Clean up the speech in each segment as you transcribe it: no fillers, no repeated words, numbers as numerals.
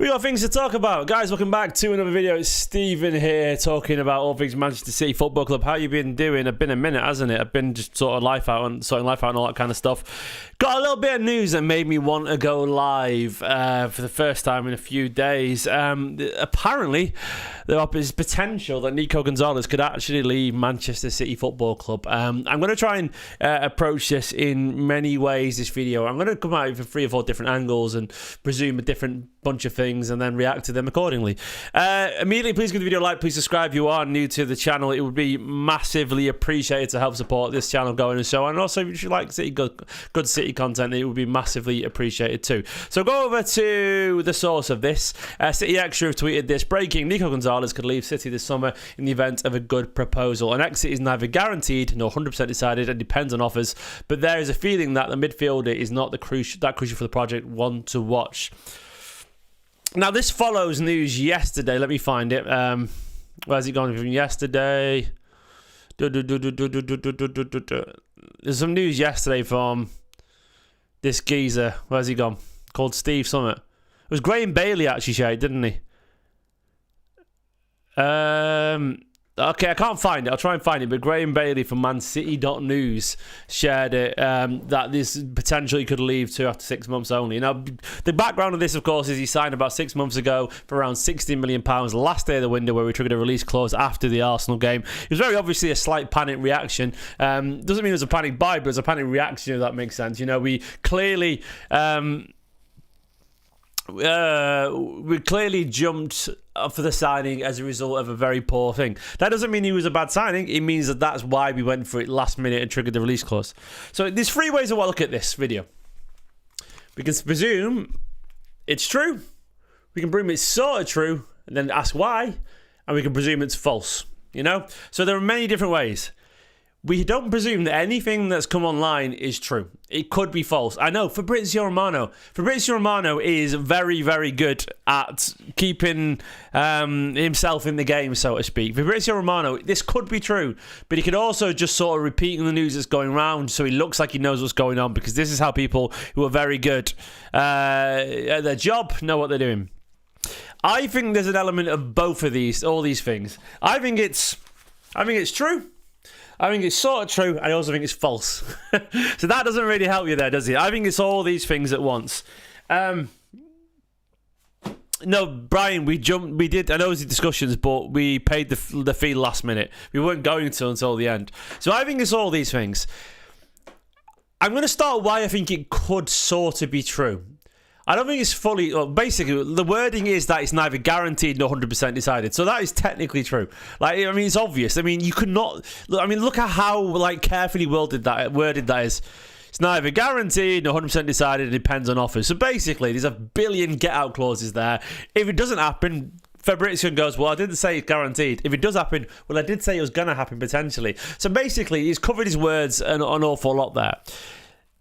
We got things to talk about. Guys, welcome back to another video. It's Stephen here talking about all things Manchester City Football Club. How you been doing? It's been a minute, hasn't it? I've been just sorting life out and all that kind of stuff. Got a little bit of news that made me want to go live for the first time in a few days. Apparently, there is potential that Nico Gonzalez could actually leave Manchester City Football Club. I'm going to try and approach this in many ways, this video. I'm going to come out with 3 or 4 different angles and presume a different bunch of things and then react to them accordingly. Immediately, please give the video a like, please subscribe if you are new to the channel. It would be massively appreciated to help support this channel going and so on. And also, if you like good City content, it would be massively appreciated too. So go over to the source of this. City Extra have tweeted this: breaking, Nico Gonzalez could leave City this summer in the event of a good proposal. An exit is neither guaranteed nor 100% decided and depends on offers, but there is a feeling that the midfielder is not that crucial for the project. One to watch. Now, this follows news yesterday. Let me find it. Where's it gone from yesterday? There's some news yesterday from this geezer. Where's he gone? Called Steve Summit. It was Graham Bailey actually shared, didn't he? Okay, I can't find it. I'll try and find it. But Graham Bailey from ManCity.news shared it, that this potentially could leave after 6 months only. Now, the background of this, of course, is he signed about 6 months ago for around £60 million last day of the window, where we triggered a release clause after the Arsenal game. It was very obviously a slight panic reaction. Doesn't mean it was a panic buy, but it was a panic reaction, if that makes sense. You know, we clearly jumped for the signing as a result of a very poor thing. That doesn't mean he was a bad signing. It means that that's why we went for it last minute and triggered the release clause. So there's 3 ways to look at this video. We can presume it's true. We can presume it's sort of true and then ask why. And we can presume it's false. You know? So there are many different ways. We don't presume that anything that's come online is true. It could be false. I know, Fabrizio Romano is very, very good at keeping himself in the game, so to speak. Fabrizio Romano, this could be true, but he could also just sort of repeating the news that's going around so he looks like he knows what's going on, because this is how people who are very good at their job know what they're doing. I think there's an element of both of these, all these things. I think it's true. I think it's sort of true. I also think it's false. So that doesn't really help you there, does it? I think it's all these things at once. No, Brian, we did, I know it was the discussions, but we paid the fee last minute. We weren't going to until the end. So I think it's all these things. I'm going to start why I think it could sort of be true. I don't think it's fully... Well, basically, the wording is that it's neither guaranteed nor 100% decided. So that is technically true. Like, I mean, it's obvious. I mean, you could not... Look at how, like, carefully worded that is. It's neither guaranteed nor 100% decided. It depends on offers. So basically, there's a billion get-out clauses there. If it doesn't happen... Fabrizio goes, well, I didn't say it's guaranteed. If it does happen, well, I did say it was going to happen potentially. So basically, he's covered his words an awful lot there.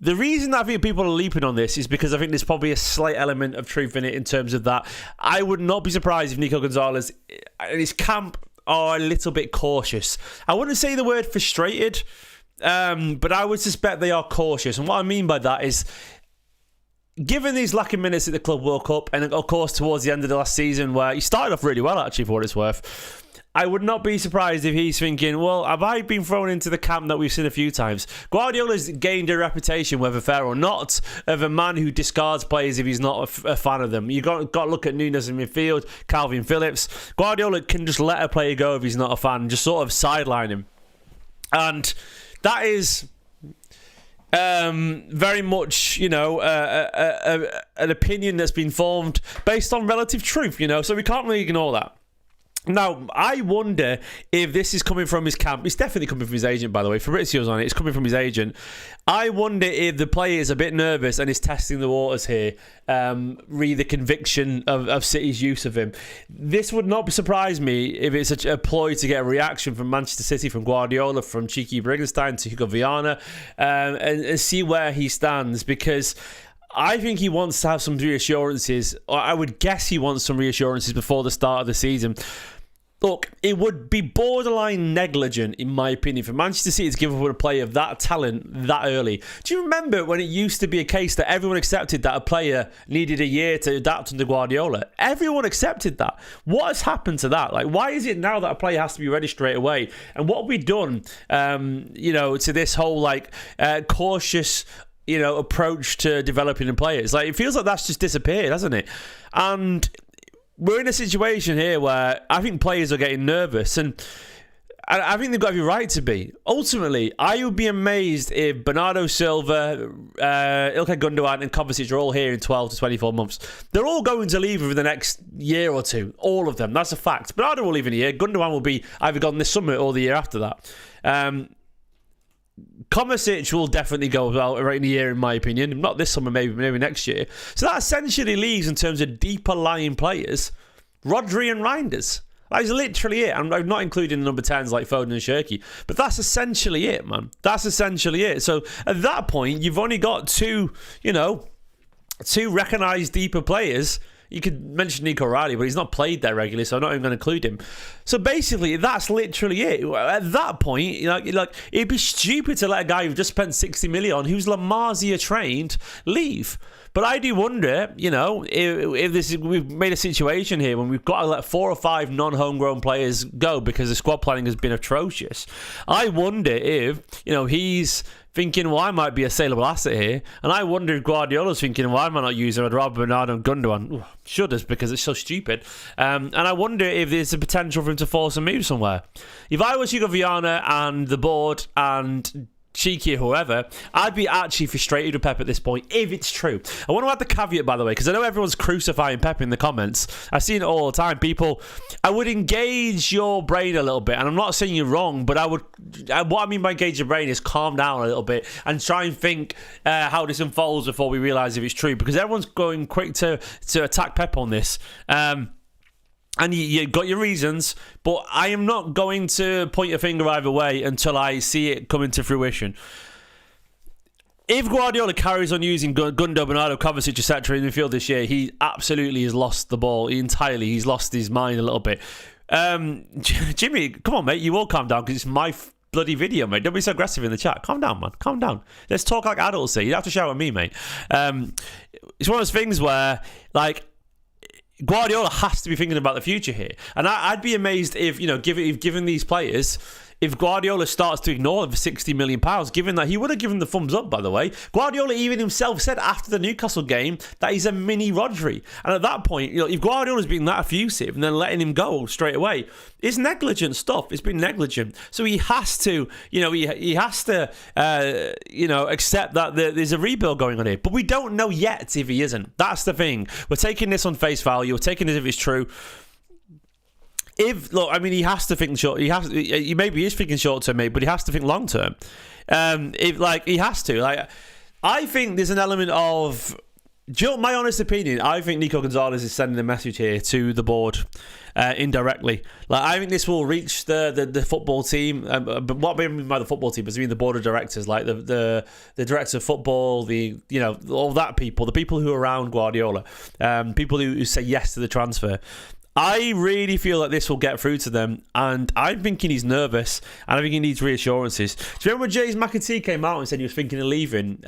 The reason I think people are leaping on this is because I think there's probably a slight element of truth in it, in terms of that. I would not be surprised if Nico Gonzalez and his camp are a little bit cautious. I wouldn't say the word frustrated, but I would suspect they are cautious. And what I mean by that is, given these lacking minutes at the Club World Cup, and of course towards the end of the last season, where he started off really well actually for what it's worth, I would not be surprised if he's thinking, well, have I been thrown into the camp that we've seen a few times? Guardiola's gained a reputation, whether fair or not, of a man who discards players if he's not a fan of them. You've got to look at Nunes in midfield, Calvin Phillips. Guardiola can just let a player go if he's not a fan, just sort of sideline him. And that is very much, you know, an opinion that's been formed based on relative truth, you know, so we can't really ignore that. Now, I wonder if this is coming from his camp. It's definitely coming from his agent, by the way. Fabrizio's on it. It's coming from his agent. I wonder if the player is a bit nervous and is testing the waters here, re the conviction of City's use of him. This would not surprise me if it's a ploy to get a reaction from Manchester City, from Guardiola, from Cheeky Briggenstein to Hugo Viana, and see where he stands, because I think he wants to have some reassurances, or I would guess he wants some reassurances before the start of the season. Look, it would be borderline negligent, in my opinion, for Manchester City to give up a player of that talent that early. Do you remember when it used to be a case that everyone accepted that a player needed a year to adapt under Guardiola? Everyone accepted that. What has happened to that? Like, why is it now that a player has to be ready straight away? And what have we done, to this whole, cautious, approach to developing players? Like, it feels like that's just disappeared, hasn't it? And we're in a situation here where I think players are getting nervous, and I think they've got every right to be. Ultimately, I would be amazed if Bernardo Silva, Ilkay Gundogan and Kovacic are all here in 12 to 24 months. They're all going to leave within the next year or two. All of them. That's a fact. Bernardo will leave in a year. Gundogan will be either gone this summer or the year after that. Kovacic will definitely go well right in a year, in my opinion. Not this summer, maybe next year. So that essentially leaves, in terms of deeper lying players, Rodri and Reinders. That is literally it. I'm not including the number 10s like Foden and Shirky, but that's essentially it, man. That's essentially it. So at that point, you've only got two recognised deeper players. You could mention Nico Riley, but he's not played there regularly, so I'm not even going to include him. So basically, that's literally it. At that point, it'd be stupid to let a guy who just spent 60 million on, who's La Masia trained, leave. But I do wonder, if we've made a situation here when we've got to let 4 or 5 non-homegrown players go because the squad planning has been atrocious. I wonder if, he's thinking, well, I might be a saleable asset here. And I wonder if Guardiola's thinking, well, I might not use him. I'd rather Bernardo and Gundogan. Ooh, shudders, because it's so stupid. And I wonder if there's a potential for him to force a move somewhere. If I was Hugo Viana and the board and Cheeky or whoever, I'd be actually frustrated with Pep at this point, if it's true. I want to add the caveat, by the way, because I know everyone's crucifying Pep in the comments. I've seen it all the time. People, I would engage your brain a little bit, and I'm not saying you're wrong, but what I mean by engage your brain is calm down a little bit and try and think how this unfolds before we realise if it's true, because everyone's going quick to attack Pep on this. And you got your reasons, but I am not going to point a finger either way until I see it come into fruition. If Guardiola carries on using Gundo, Bernardo, Kovacic, etc. in the field this year, he absolutely has lost the ball entirely. He's lost his mind a little bit. Jimmy, come on, mate. You all calm down, because it's my bloody video, mate. Don't be so aggressive in the chat. Calm down, man. Calm down. Let's talk like adults here. You don't have to shout at me, mate. It's one of those things where, Guardiola has to be thinking about the future here. And I'd be amazed if, given these players, if Guardiola starts to ignore them for £60 million, given that he would have given the thumbs up, by the way. Guardiola even himself said after the Newcastle game that he's a mini Rodri. And at that point, if Guardiola's been that effusive and then letting him go straight away, it's negligent stuff. It's been negligent. So he has to, he has to, accept that there's a rebuild going on here. But we don't know yet if he isn't. That's the thing. We're taking this on face value. We're taking it as if it's true. He has to think short. He maybe is thinking short term, mate, but he has to think long term. He has to. I think there's an element of, my honest opinion, I think Nico Gonzalez is sending a message here to the board indirectly. I think this will reach the football team. But what I mean by the football team is the board of directors, like the director of football, all that people, the people who are around Guardiola, people who say yes to the transfer. I really feel like this will get through to them, and I'm thinking he's nervous, and I think he needs reassurances. Do you remember when James McAtee came out and said he was thinking of leaving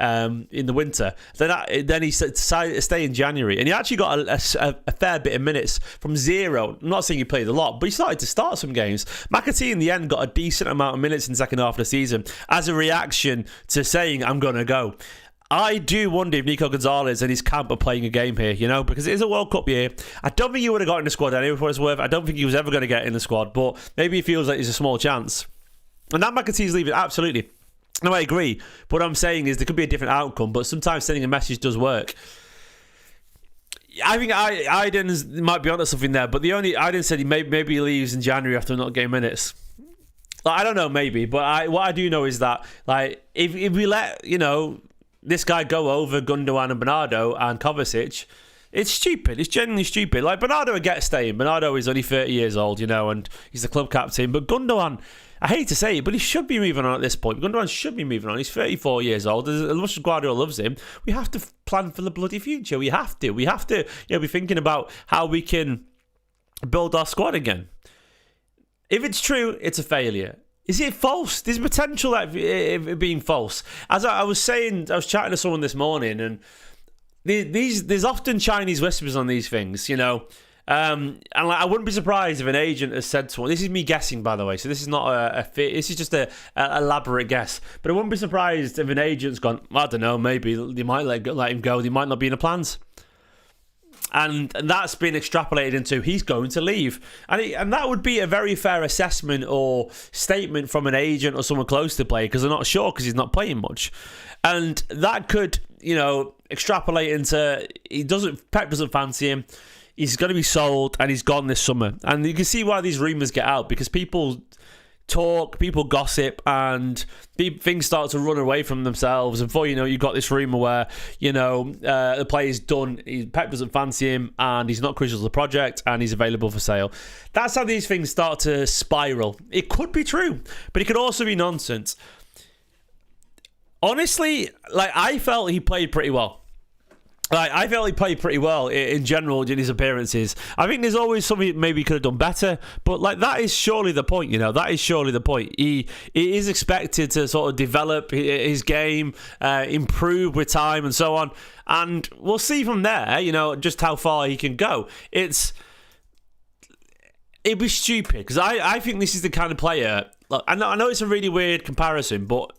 in the winter? Then he decided to stay in January, and he actually got a fair bit of minutes from zero. I'm not saying he played a lot, but he started to start some games. McAtee in the end got a decent amount of minutes in the second half of the season as a reaction to saying, I'm going to go. I do wonder if Nico Gonzalez and his camp are playing a game here, because it is a World Cup year. I don't think he would have got in the squad anyway for his worth. I don't think he was ever going to get in the squad, but maybe he feels like there's a small chance. And that McAtee's leaving, absolutely. No, I agree. But what I'm saying is there could be a different outcome, but sometimes sending a message does work. I think Aiden might be onto something there, but Aiden said maybe he leaves in January after not getting minutes. I don't know, maybe, but what I do know is that if we let this guy go over Gundogan and Bernardo and Kovacic, it's stupid. It's genuinely stupid. Bernardo will get staying. Bernardo is only 30 years old, and he's the club captain. But Gundogan, I hate to say it, but he should be moving on at this point. Gundogan should be moving on. He's 34 years old. As much as Guardiola loves him, we have to plan for the bloody future. We have to. be thinking about how we can build our squad again. If it's true, it's a failure. Is it false? There's potential at it being false. As I was saying, I was chatting to someone this morning, and there's often Chinese whispers on these things, you know. And like, I wouldn't be surprised if an agent has said to one. This is me guessing, by the way, so this is not a this is just a elaborate guess. But I wouldn't be surprised if an agent's gone, I don't know, maybe they might let him go. They might not be in the plans. And that's been extrapolated into he's going to leave. And that would be a very fair assessment or statement from an agent or someone close to play, because they're not sure because he's not playing much. And that could, you know, extrapolate into Pep doesn't fancy him. He's going to be sold and he's gone this summer. And you can see why these rumours get out, because people talk, people gossip, and things start to run away from themselves. And before you know, you've got this rumour where, you know, the player's done, Pep doesn't fancy him, and he's not crucial to the project, and he's available for sale. That's how these things start to spiral. It could be true, but it could also be nonsense. Honestly, like, I felt he played pretty well. I felt he played pretty well in general in his appearances. I think there's always something maybe he could have done better, but like, that is surely the point, you know. That is surely the point. He is expected to sort of develop his game, improve with time and so on, and we'll see from there, you know, just how far he can go. It'd be stupid, because I think this is the kind of player. Look, I know it's a really weird comparison, but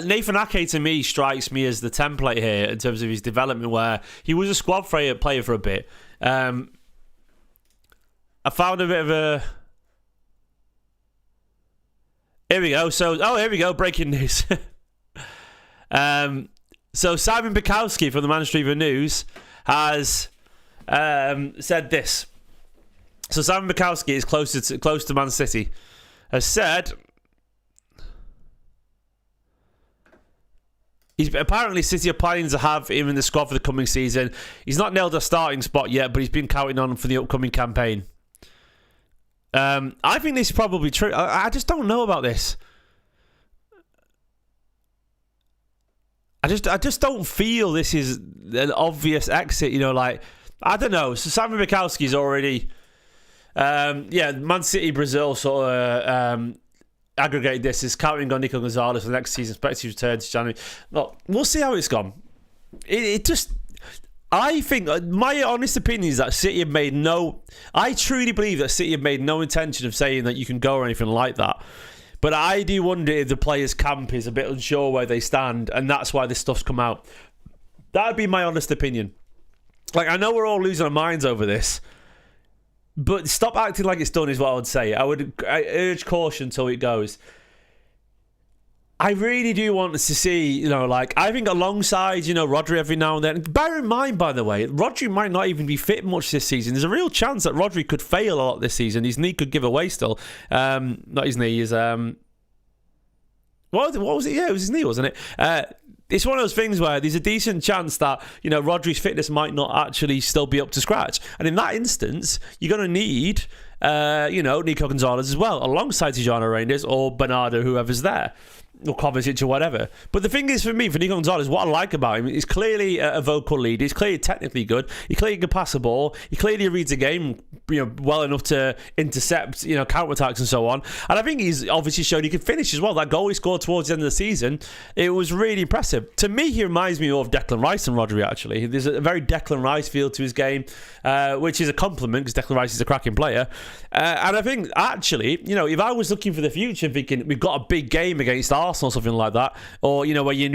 Nathan Ake to me strikes me as the template here in terms of his development, where he was a squad player for a bit. I found a bit of a... Here we go. Here we go. Breaking news. So Simon Bukowski from the Manchester Evening News has said this. So Simon Bukowski is close to Man City. Has said... Apparently City are planning to have him in the squad for the coming season. He's not nailed a starting spot yet, but he's been counting on him for the upcoming campaign. I think this is probably true. I just don't know about this. I just don't feel this is an obvious exit. You know, like, I don't know. So Simon Bukowski's already, Man City, Brazil sort of. Aggregated this is counting on Nico Gonzalez for the next season, expected to return to January. Look, we'll see how it's gone. I think, my honest opinion is that City have made I truly believe that City have made no intention of saying that you can go or anything like that. But I do wonder if the players' camp is a bit unsure where they stand, and that's why this stuff's come out. That would be my honest opinion. Like, I know we're all losing our minds over this, but stop acting like it's done is what I would say. I urge caution till it goes. I really do want to see, you know, like, I think alongside, you know, Rodri every now and then. Bear in mind, by the way, Rodri might not even be fit much this season. There's a real chance that Rodri could fail a lot this season. His knee could give away still. Not his knee, his... What was it? Yeah, it was his knee, wasn't it? It's one of those things where there's a decent chance that, you know, Rodri's fitness might not actually still be up to scratch. And in that instance, you're going to need, Nico Gonzalez as well, alongside Tijana Reinders or Bernardo, whoever's there, or Kovacic or whatever. But the thing is, for me, for Nico Gonzalez, what I like about him is clearly a vocal lead. He's clearly technically good. He clearly can pass the ball. He clearly reads the game, you know, well enough to intercept, you know, counterattacks and so on. And I think he's obviously shown he can finish as well. That goal he scored towards the end of the season, it was really impressive. To me, he reminds me of Declan Rice and Rodri, actually. There's a very Declan Rice feel to his game, which is a compliment because Declan Rice is a cracking player. And I think, actually, you know, if I was looking for the future and thinking we've got a big game against Arsenal or something like that, or, you know, where you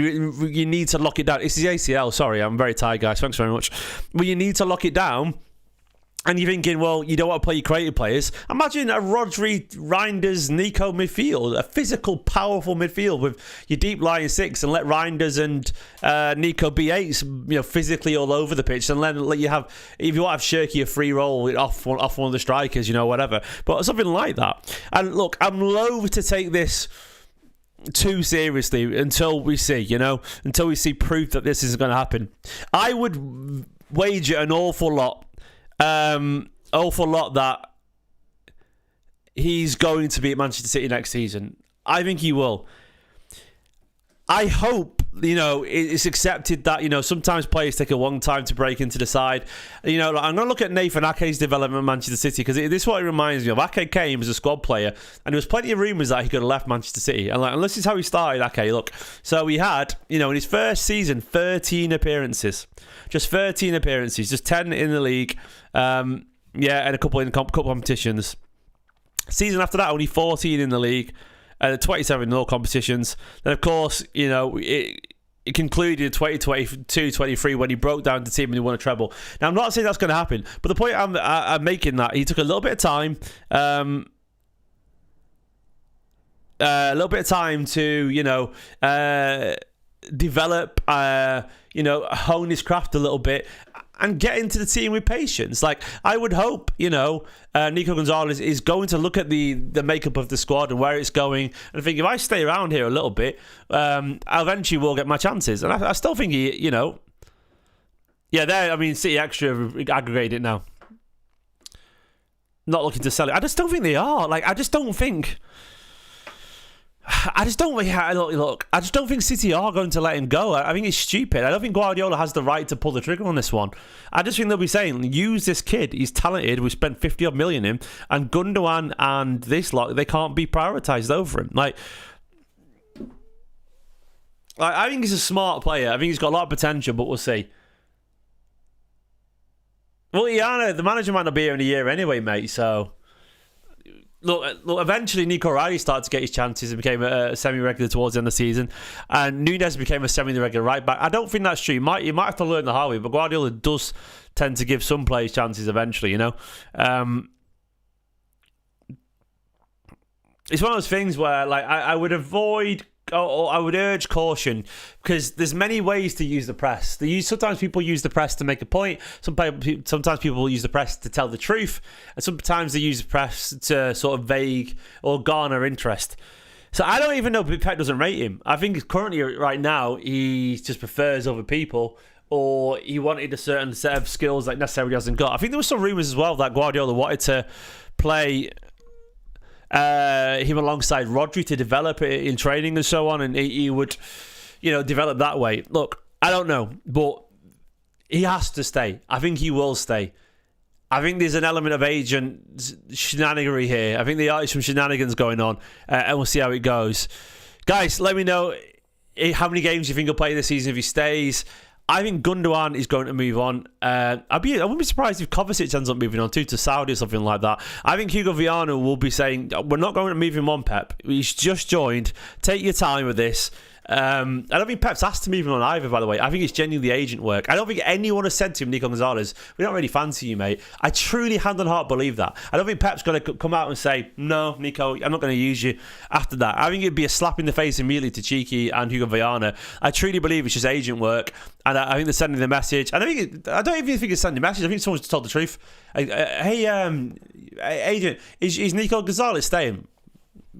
need to lock it down. It's the ACL, sorry, I'm very tired, guys, thanks very much. Where you need to lock it down, and you're thinking, well, you don't want to play your creative players. Imagine a Rodri, Reinders, Nico midfield, a physical, powerful midfield with your deep lying six, and let Reinders and Nico be eights, you know, physically all over the pitch, and then let you have, if you want to have Shirky a free roll off one of the strikers, you know, whatever. But something like that. And look, I'm loath to take this too seriously until we see, you know, until we see proof that this is going to happen. I would wager an awful lot that he's going to be at Manchester City next season. I think he will. I hope it's accepted that, sometimes players take a long time to break into the side. I'm going to look at Nathan Ake's development at Manchester City, because this is what it reminds me of. Ake came as a squad player, and there was plenty of rumours that he could have left Manchester City. And this is how he started, Ake. Look, so he had, in his first season, 13 appearances. Just 13 appearances, just 10 in the league. And a couple in cup competitions. Season after that, only 14 in the league. 27 in all competitions. Then, of course, it concluded 2022-23 when he broke down the team and he won a treble. Now, I'm not saying that's going to happen, but the point I'm making that he took a little bit of time, to, develop, hone his craft a little bit and get into the team with patience. Like, I would hope, Nico Gonzalez is going to look at the makeup of the squad and where it's going and think, if I stay around here a little bit, I eventually will get my chances. And I still think he, City Extra aggregate it now. Not looking to sell it. I just don't think they are. Like, I just don't think City are going to let him go. I think it's stupid. I don't think Guardiola has the right to pull the trigger on this one. I just think they'll be saying, use this kid. He's talented. We spent 50 odd million in him. And Gundogan and this lot, they can't be prioritised over him. Like, I think he's a smart player. I think he's got a lot of potential, but we'll see. Well, the manager might not be here in a year anyway, mate, so... Look, eventually Nico O'Reilly started to get his chances and became a semi-regular towards the end of the season. And Nunez became a semi-regular right back. I don't think that's true. You might have to learn the hard way, but Guardiola does tend to give some players chances eventually, It's one of those things where, like, I would avoid... I would urge caution, because there's many ways to use the press. Sometimes people use the press to make a point. Sometimes people use the press to tell the truth, and sometimes they use the press to sort of vague or garner interest. So I don't even know if Pep doesn't rate him. I think currently, right now, he just prefers other people, or he wanted a certain set of skills that necessarily hasn't got. I think there were some rumours as well that Guardiola wanted to play him alongside Rodri to develop it in training and so on, and he would, develop that way. Look, I don't know, but he has to stay. I think he will stay. I think there's an element of agent shenaniganery here. I think there are some shenanigans going on, and we'll see how it goes. Guys, let me know how many games you think he'll play this season if he stays. I think Gundogan is going to move on. I wouldn't be surprised if Kovacic ends up moving on too, to Saudi or something like that. I think Hugo Viana will be saying, we're not going to move him on, Pep. He's just joined. Take your time with this. I don't think Pep's asked to move him on either, by the way. I think it's genuinely agent work. I don't think anyone has said to him, Nico Gonzalez, we don't really fancy you, mate. I truly, hand on heart, believe that. I don't think Pep's going to come out and say, no, Nico, I'm not going to use you after that. I think it'd be a slap in the face immediately to Cheeky and Hugo Viana. I truly believe it's just agent work, and I think they're sending the message. I don't even think it's sending a message. I think someone's told the truth. Hey, agent, is Nico Gonzalez staying?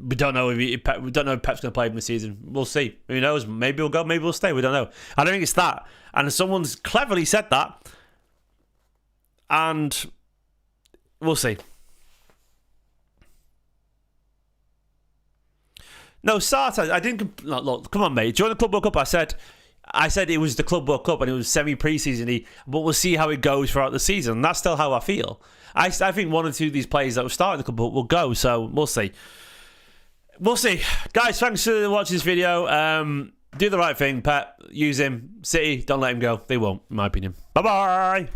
We don't know if Pep's going to play him this season. We'll see. Who knows? Maybe we'll go. Maybe we'll stay. We don't know. I don't think it's that. And someone's cleverly said that, and we'll see. No, Sarta. I didn't. Look, come on, mate. During the Club World Cup, I said it was the Club World Cup and it was semi-preseason-y, but we'll see how it goes throughout the season. And that's still how I feel. I think one or two of these players that will start in the Club World Cup will go. So we'll see. We'll see. Guys, thanks for watching this video. Do the right thing, Pep. Use him. City, don't let him go. They won't, in my opinion. Bye-bye.